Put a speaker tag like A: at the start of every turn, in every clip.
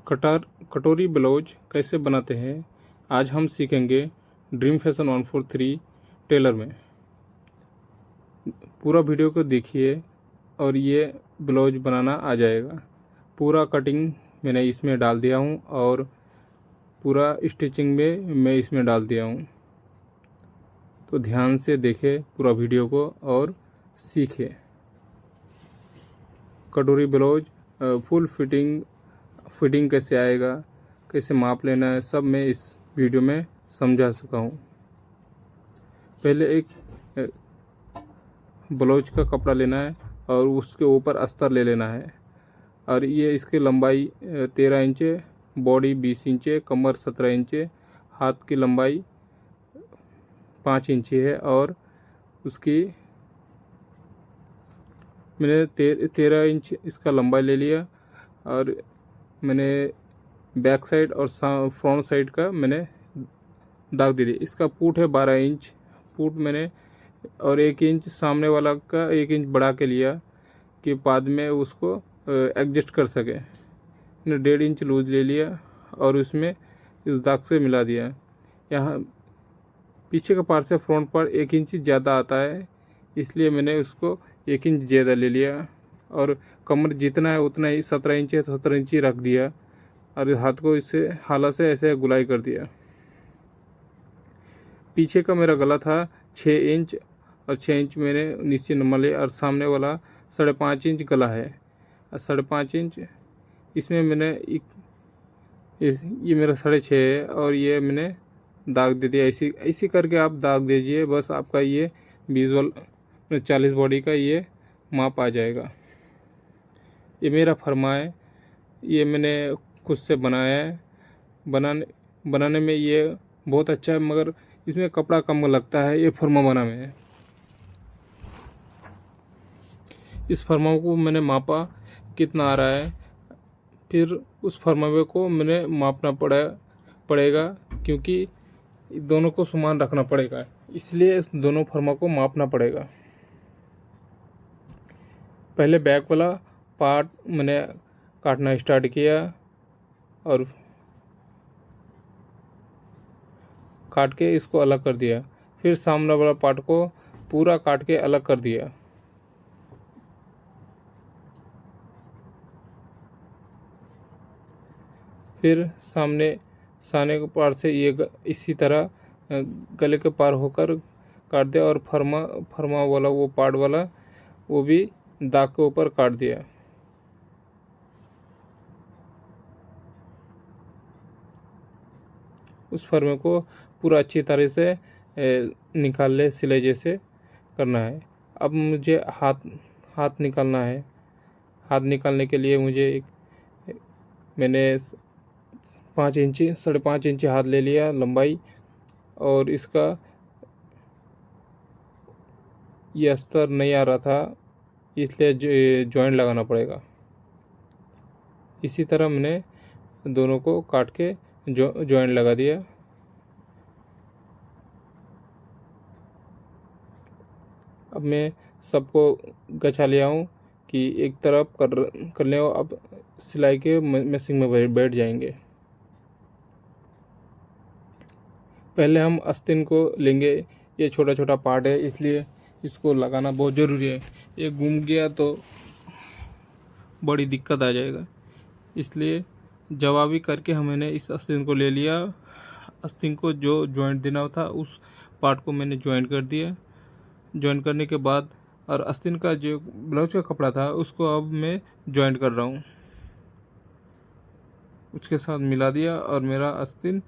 A: कटार कटोरी ब्लाउज कैसे बनाते हैं, आज हम सीखेंगे ड्रीम फैशन 143 टेलर में। पूरा वीडियो को देखिए और ये ब्लाउज बनाना आ जाएगा। पूरा कटिंग मैंने इसमें डाल दिया हूँ और पूरा स्टिचिंग में मैं इसमें डाल दिया हूँ। तो ध्यान से देखें पूरा वीडियो को और सीखें। कटोरी ब्लाउज फुल फिटिंग कैसे आएगा, कैसे माप लेना है, सब मैं इस वीडियो में समझा चुका हूँ। पहले एक ब्लाउज का कपड़ा लेना है और उसके ऊपर अस्तर ले लेना है। और ये इसकी लंबाई 13 इंच है, बॉडी 20 इंच है, कमर 17 इंच है, हाथ की लंबाई 5 इंच है और उसकी मैंने 13 इंच इसका लंबाई ले लिया। और मैंने बैक साइड और फ्रंट साइड का मैंने दाग दे दिया। इसका पूट है 12 इंच पूट मैंने, और 1 इंच सामने वाला का 1 इंच बढ़ा के लिया कि बाद में उसको एडजस्ट कर सके। मैंने 1.5 इंच लूज ले लिया और उसमें इस दाग से मिला दिया। यहाँ पीछे का पार्ट से फ्रंट पर 1 इंच ज़्यादा आता है, इसलिए मैंने उसको 1 इंच ज़्यादा ले लिया। और कमर जितना है उतना ही 17 इंच है, 17 इंच ही रख दिया और हाथ को इससे हाला से ऐसे गुलाई कर दिया। पीछे का मेरा गला था 6 इंच और 6 इंच मैंने नीचे नंबर लिया और सामने वाला 5.5 इंच गला है और 5.5 इंच इसमें मैंने ये मेरा 6.5 है और ये मैंने दाग दे दिया। ऐसी करके आप दाग दीजिए, बस आपका ये 40 बॉडी का ये माप आ जाएगा। ये मेरा फरमा है, ये मैंने खुद से बनाया है। बनाने में ये बहुत अच्छा है, मगर इसमें कपड़ा कम लगता है ये फरमा बनाने में। इस फरमा को मैंने मापा कितना आ रहा है, फिर उस फरमावे को मैंने मापना पड़ेगा क्योंकि दोनों को समान रखना पड़ेगा, इसलिए इस दोनों फरमा को मापना पड़ेगा। पहले बैक वाला पार्ट मैंने काटना स्टार्ट किया और काट के इसको अलग कर दिया। फिर सामने वाला पार्ट को पूरा काट के अलग कर दिया। फिर सामने के पार से ये इसी तरह गले के पार होकर काट दिया और फरमा वाला वो पार्ट वाला वो भी दाग के ऊपर काट दिया। उस फर्मे को पूरा अच्छी तरह से निकाल ले, सिलाई जैसे करना है। अब मुझे हाथ निकालना है। हाथ निकालने के लिए मैंने 5 इंच 5.5 इंच हाथ ले लिया लंबाई, और इसका ये अस्तर नहीं आ रहा था, इसलिए जॉइंट लगाना पड़ेगा। इसी तरह मैंने दोनों को काट के जॉइंट लगा दिया। अब मैं सबको गचा लिया हूँ कि एक तरफ कर ले। अब सिलाई के मशीन में बैठ जाएंगे। पहले हम आस्तीन को लेंगे। ये छोटा छोटा पार्ट है, इसलिए इसको लगाना बहुत ज़रूरी है। ये घूम गया तो बड़ी दिक्कत आ जाएगा, इसलिए जवाबी करके हमने इस आस्तीन को ले लिया। आस्तीन को जो जॉइंट देना था उस पार्ट को मैंने जॉइंट कर दिया। जॉइंट करने के बाद और आस्तीन का जो ब्लाउज का कपड़ा था उसको अब मैं जॉइंट कर रहा हूँ, उसके साथ मिला दिया और मेरा आस्तीन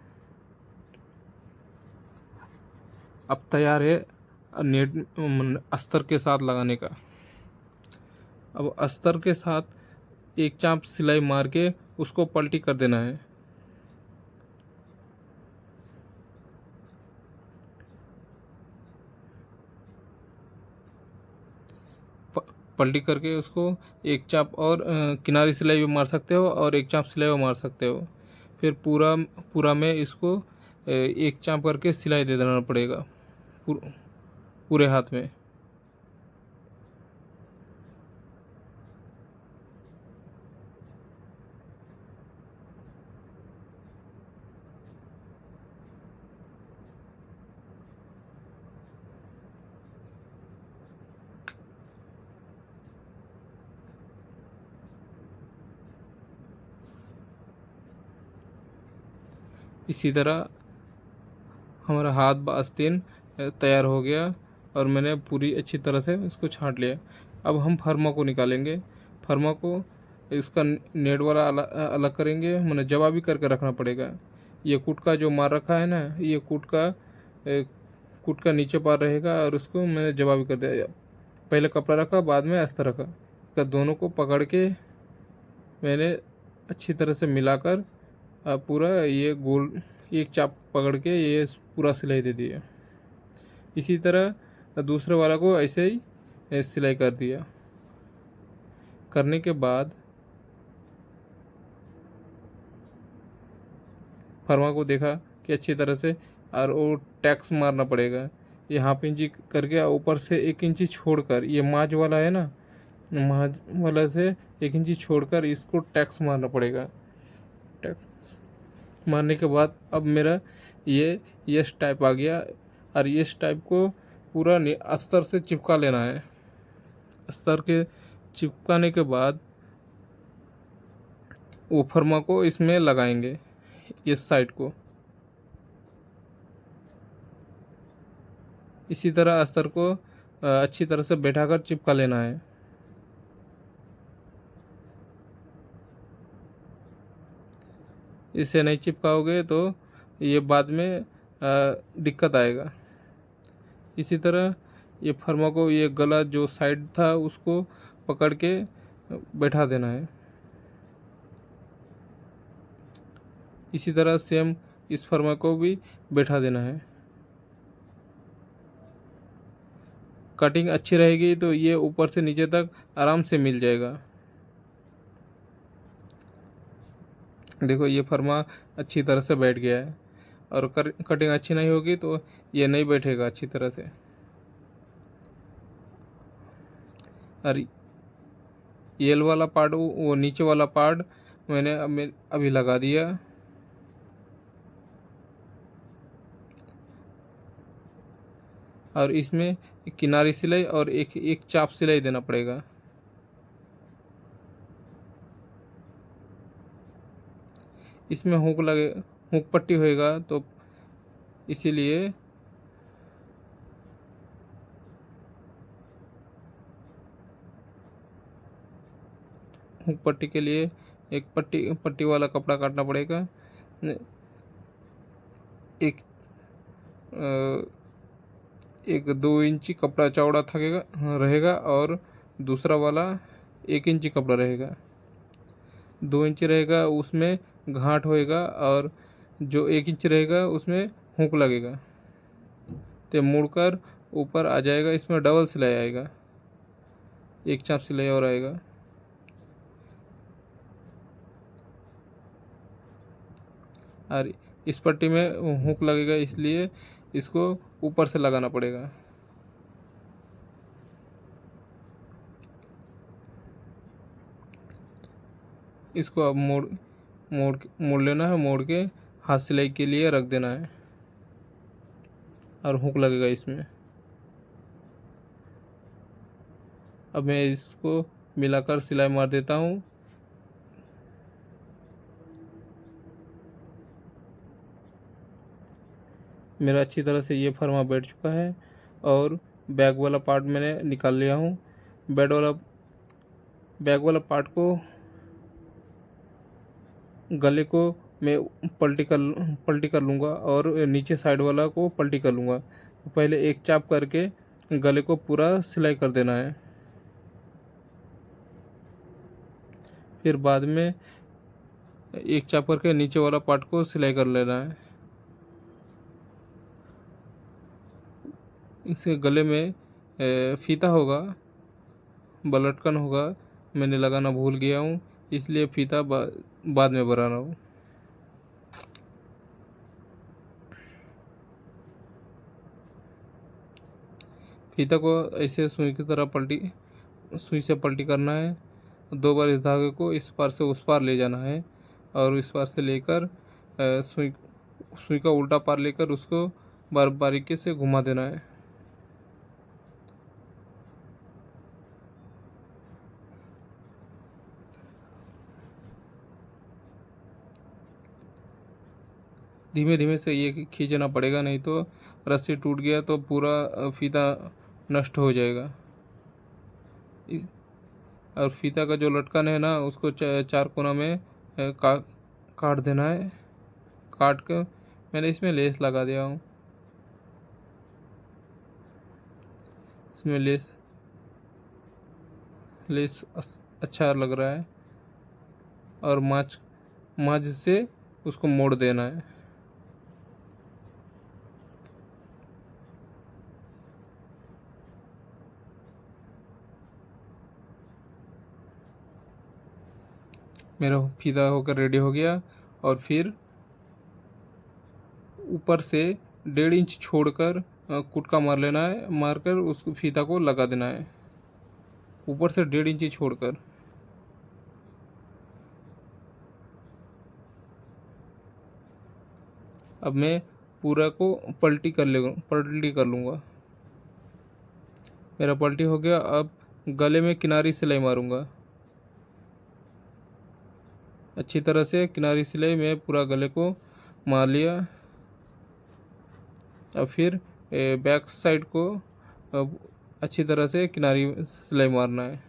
A: अब तैयार है नेट अस्तर के साथ लगाने का। अब अस्तर के साथ एक चाप सिलाई मार के उसको पलटी कर देना है। पलटी करके उसको एक चाप और किनारी सिलाई भी मार सकते हो और एक चाप सिलाई भी मार सकते हो। फिर पूरा में इसको एक चाप करके सिलाई दे देना पड़ेगा पूरे हाथ में। इसी तरह हमारा हाथ आस्तीन तैयार हो गया और मैंने पूरी अच्छी तरह से इसको छांट लिया। अब हम फर्मा को निकालेंगे। फर्मा को इसका नेट वाला अलग अलग करेंगे, मैंने जवा भी करके रखना पड़ेगा। ये कूट का जो मार रखा है ना, ये कूट का नीचे पार रहेगा और उसको मैंने जवा भी कर दिया। पहले कपड़ा रखा, बाद में अस्तर रखा, का दोनों को पकड़ के मैंने अच्छी तरह से मिलाकर पूरा ये गोल एक चाप पकड़ के ये पूरा सिलाई दे दिया। इसी तरह दूसरे वाला को ऐसे ही सिलाई कर दिया। करने के बाद फर्मा को देखा कि अच्छी तरह से, और वो टैक्स मारना पड़ेगा। ये हाफ इंची करके ऊपर से 1 इंची छोड़कर, ये माज वाला है ना, माज वाला से 1 इंची छोड़कर इसको टैक्स मारना पड़ेगा। टैक्स मारने के बाद अब मेरा ये यस टाइप आ गया, और यस टाइप को पूरा अस्तर से चिपका लेना है। अस्तर के चिपकाने के बाद वो फर्मा को इसमें लगाएंगे, इस साइड को। इसी तरह अस्तर को अच्छी तरह से बैठाकर चिपका लेना है। इसे नहीं चिपकाओगे तो ये बाद में दिक्कत आएगा। इसी तरह ये फर्मा को, ये गला जो साइड था उसको पकड़ के बैठा देना है। इसी तरह सेम इस फर्मा को भी बैठा देना है। कटिंग अच्छी रहेगी तो ये ऊपर से नीचे तक आराम से मिल जाएगा। देखो ये फर्मा अच्छी तरह से बैठ गया है, और कटिंग अच्छी नहीं होगी तो ये नहीं बैठेगा अच्छी तरह से। और ये वाला पार्ट, वो नीचे वाला पार्ट मैंने अभी लगा दिया। और इसमें किनारी सिलाई और एक एक चाप सिलाई देना पड़ेगा। इसमें हुक पट्टी होएगा, तो इसीलिए हुक पट्टी के लिए एक पट्टी वाला कपड़ा काटना पड़ेगा। एक 2 इंची कपड़ा चौड़ा रहेगा, और दूसरा वाला 1 इंची कपड़ा रहेगा। 2 इंची रहेगा उसमें घाट होएगा, और जो 1 इंच रहेगा उसमें हुक लगेगा, तो मुड़कर ऊपर आ जाएगा। इसमें डबल सिलाई आएगा, एक चाप सिलाई और आएगा। और इस पट्टी में हुक लगेगा, इसलिए इसको ऊपर से लगाना पड़ेगा। इसको अब मोड़ लेना है, मोड़ के हाथ सिलाई के लिए रख देना है, और हुक लगेगा इसमें। अब मैं इसको मिलाकर सिलाई मार देता हूँ। मेरा अच्छी तरह से ये फर्मा बैठ चुका है, और बैक वाला पार्ट मैंने निकाल लिया हूँ। बैक वाला पार्ट को, गले को मैं पलटी कर लूँगा, और नीचे साइड वाला को पलटी कर लूँगा। पहले एक चाप करके गले को पूरा सिलाई कर देना है, फिर बाद में एक चाप करके नीचे वाला पार्ट को सिलाई कर लेना है। इसके गले में फीता होगा, लटकन होगा, मैंने लगाना भूल गया हूँ, इसलिए फीता बाद में बना रहा हूँ। फीता को ऐसे सुई से पलटी करना है। 2 बार इस धागे को इस पार से उस पार ले जाना है, और इस पार से लेकर सुई का उल्टा पार लेकर उसको बारीकी से घुमा देना है। धीमे धीमे से ये खींचना पड़ेगा, नहीं तो रस्सी टूट गया तो पूरा फीता नष्ट हो जाएगा। और फीता का जो लटकन है ना, उसको चार कोना में काट देना है। काट कर मैंने इसमें लेस लगा दिया हूँ। इसमें लेस लेस अच्छा लग रहा है। और माच से उसको मोड़ देना है। मेरा फीता होकर रेडी हो गया। और फिर ऊपर से 1.5 इंच छोड़कर कुटका मार लेना है। मारकर उस फीता को लगा देना है ऊपर से 1.5 इंच ही छोड़कर। अब मैं पूरा को पलटी कर लूँगा। मेरा पलटी हो गया। अब गले में किनारी सिलाई मारूंगा। अच्छी तरह से किनारी सिलाई में पूरा गले को मार लिया। अब फिर बैक साइड को अब अच्छी तरह से किनारी सिलाई मारना है।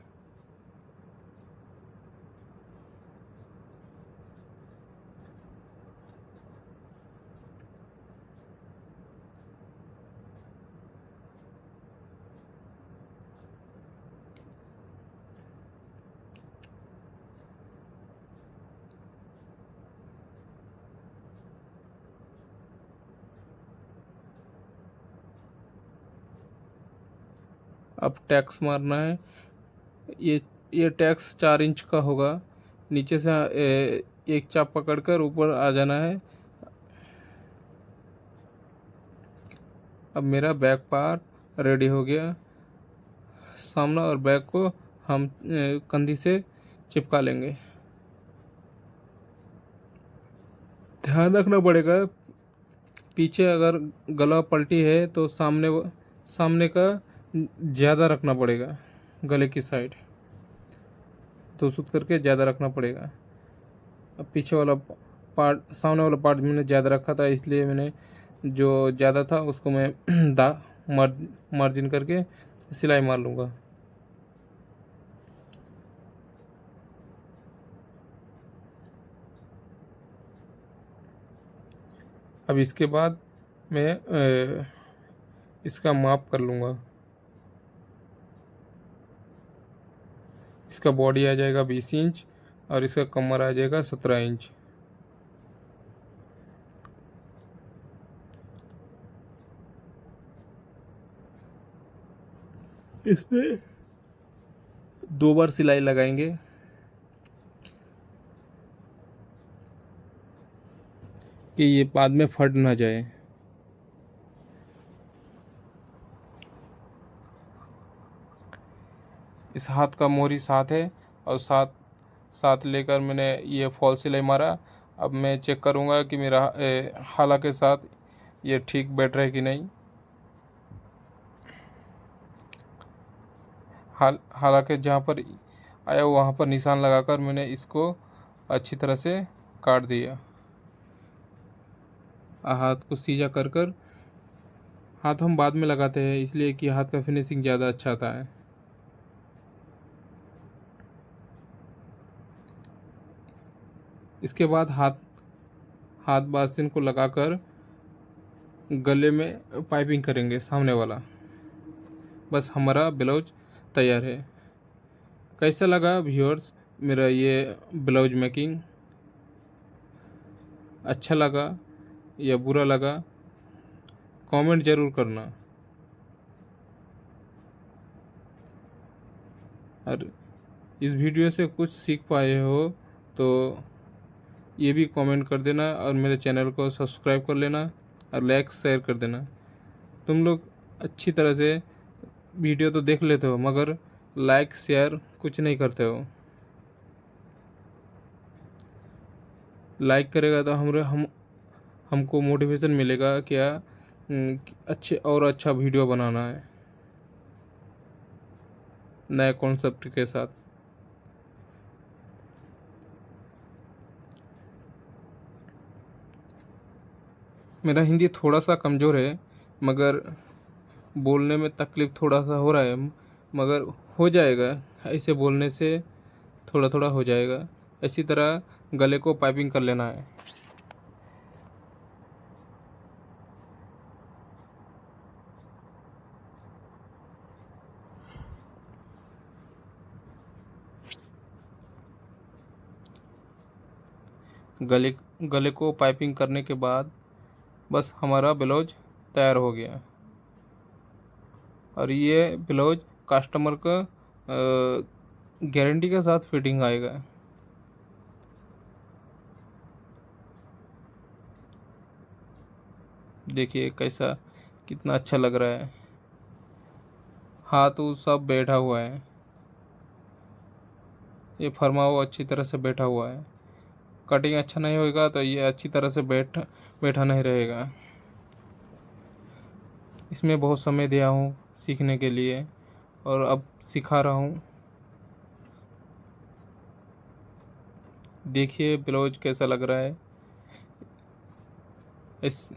A: अब टैक्स मारना है। ये टैक्स 4 इंच का होगा। नीचे से एक चाप पकड़कर ऊपर आ जाना है। अब मेरा बैक पार्ट रेडी हो गया। सामना और बैक को हम कंधी से चिपका लेंगे। ध्यान रखना पड़ेगा, पीछे अगर गला पलटी है तो सामने का ज़्यादा रखना पड़ेगा। गले की साइड तो सूत करके ज़्यादा रखना पड़ेगा। अब पीछे वाला पार्ट, सामने वाला पार्ट मैंने ज़्यादा रखा था, इसलिए मैंने जो ज़्यादा था उसको मैं मार्जिन करके सिलाई मार लूँगा। अब इसके बाद मैं इसका माप कर लूँगा। इसका बॉडी आ जाएगा 20 इंच और इसका कमर आ जाएगा 17 इंच। इसमें 2 बार सिलाई लगाएंगे कि ये बाद में फट ना जाए। इस हाथ का मोहरी साथ है और साथ लेकर मैंने ये फॉल सिलाई मारा। अब मैं चेक करूँगा कि मेरा हाला के साथ ये ठीक बैठ रहा है कि नहीं। हालांकि जहाँ पर आया वहाँ पर निशान लगाकर मैंने इसको अच्छी तरह से काट दिया। हाथ को सीधा कर हाथ हम बाद में लगाते हैं, इसलिए कि हाथ का फिनिशिंग ज़्यादा अच्छा आता है। इसके बाद हाथ बास्तीन को लगाकर गले में पाइपिंग करेंगे सामने वाला। बस हमारा ब्लाउज तैयार है। कैसा लगा व्यूअर्स मेरा ये ब्लाउज मेकिंग? अच्छा लगा या बुरा लगा कमेंट ज़रूर करना। और इस वीडियो से कुछ सीख पाए हो तो ये भी कमेंट कर देना और मेरे चैनल को सब्सक्राइब कर लेना और लाइक शेयर कर देना। तुम लोग अच्छी तरह से वीडियो तो देख लेते हो मगर लाइक शेयर कुछ नहीं करते हो। लाइक करेगा तो हमको मोटिवेशन मिलेगा क्या अच्छे और अच्छा वीडियो बनाना है नए कॉन्सेप्ट के साथ। मेरा हिंदी थोड़ा सा कमज़ोर है, मगर बोलने में तकलीफ़ थोड़ा सा हो रहा है, मगर हो जाएगा। ऐसे बोलने से थोड़ा थोड़ा हो जाएगा। इसी तरह गले को पाइपिंग कर लेना है। गले गले को पाइपिंग करने के बाद बस हमारा ब्लाउज तैयार हो गया। और ये ब्लाउज कस्टमर का गारंटी के साथ फिटिंग आएगा। देखिए कैसा, कितना अच्छा लग रहा है। हाथ वो सब बैठा हुआ है, ये फरमा हुआ अच्छी तरह से बैठा हुआ है। कटिंग अच्छा नहीं होगा तो ये अच्छी तरह से बैठा नहीं रहेगा। इसमें बहुत समय दिया हूँ सीखने के लिए, और अब सिखा रहा हूँ। देखिए ब्लाउज कैसा लग रहा है। इस